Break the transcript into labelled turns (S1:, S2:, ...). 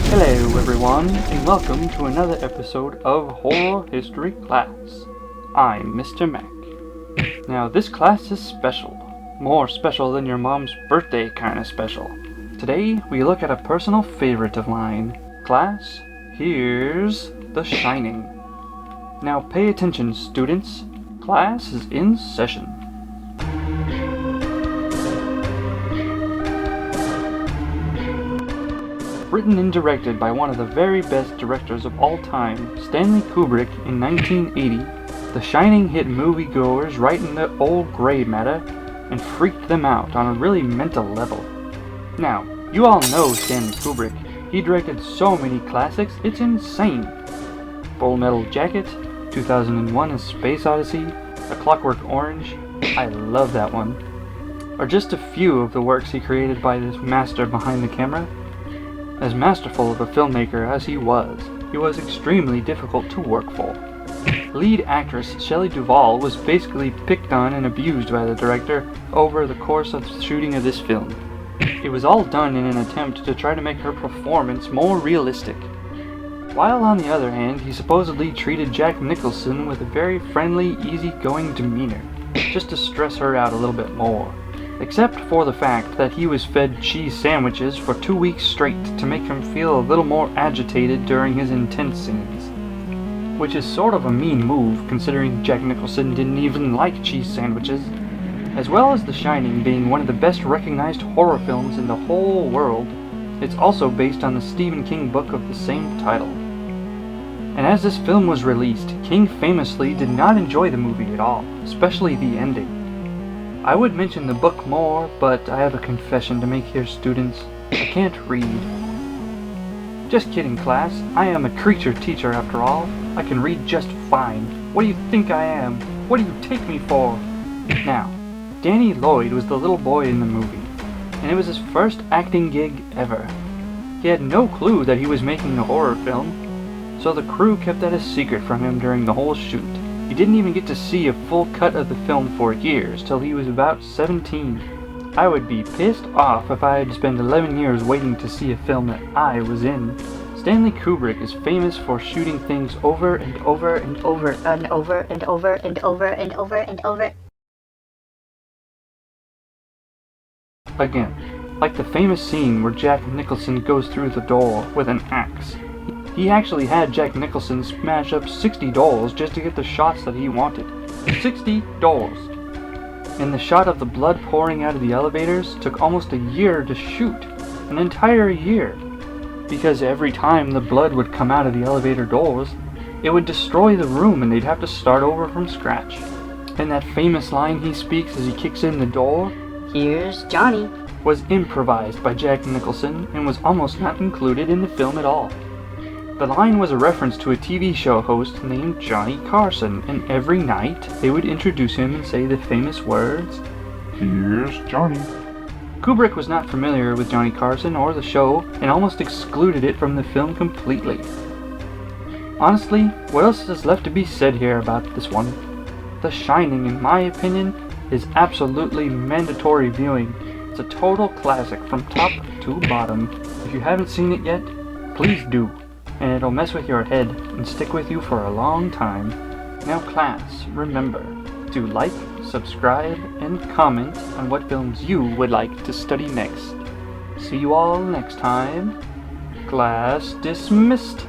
S1: Hello everyone, and welcome to another episode of Horror History Class. I'm Mr. Mac. Now this class is special. More special than your mom's birthday kind of special. Today we look at a personal favorite of mine. Class, here's The Shining. Now pay attention, students. Class is in session. Written and directed by one of the very best directors of all time, Stanley Kubrick, in 1980, The Shining hit moviegoers right in the old gray matter and freaked them out on a really mental level. Now, you all know Stanley Kubrick. He directed so many classics, it's insane. Full Metal Jacket, 2001: A Space Odyssey, A Clockwork Orange, I love that one, are just a few of the works he created by this master behind the camera. As masterful of a filmmaker as he was extremely difficult to work for. Lead actress Shelley Duvall was basically picked on and abused by the director over the course of the shooting of this film. It was all done in an attempt to try to make her performance more realistic. While on the other hand, he supposedly treated Jack Nicholson with a very friendly, easygoing demeanor, just to stress her out a little bit more. Except for the fact that he was fed cheese sandwiches for 2 weeks straight to make him feel a little more agitated during his intense scenes. Which is sort of a mean move, considering Jack Nicholson didn't even like cheese sandwiches. As well as The Shining being one of the best recognized horror films in the whole world, it's also based on the Stephen King book of the same title. And as this film was released, King famously did not enjoy the movie at all, especially the ending. I would mention the book more, but I have a confession to make here, students. I can't read. Just kidding, class. I am a creature teacher after all. I can read just fine. What do you think I am? What do you take me for? Now, Danny Lloyd was the little boy in the movie, and it was his first acting gig ever. He had no clue that he was making a horror film, so the crew kept that a secret from him during the whole shoot. He didn't even get to see a full cut of the film for years, till he was about 17. I would be pissed off if I had to spend 11 years waiting to see a film that I was in. Stanley Kubrick is famous for shooting things over and over and over and over and over and over and over and over again. Like the famous scene where Jack Nicholson goes through the door with an axe. He actually had Jack Nicholson smash up 60 doors just to get the shots that he wanted. 60 doors! And the shot of the blood pouring out of the elevators took almost a year to shoot. An entire year. Because every time the blood would come out of the elevator doors, it would destroy the room and they'd have to start over from scratch. And that famous line he speaks as he kicks in the door, "Here's Johnny," was improvised by Jack Nicholson and was almost not included in the film at all. The line was a reference to a TV show host named Johnny Carson, and every night they would introduce him and say the famous words, "Here's Johnny." Kubrick was not familiar with Johnny Carson or the show, and almost excluded it from the film completely. Honestly, what else is left to be said here about this one? The Shining, in my opinion, is absolutely mandatory viewing. It's a total classic from top to bottom. If you haven't seen it yet, please do. And it'll mess with your head and stick with you for a long time. Now class, remember to like, subscribe, and comment on what films you would like to study next. See you all next time. Class dismissed.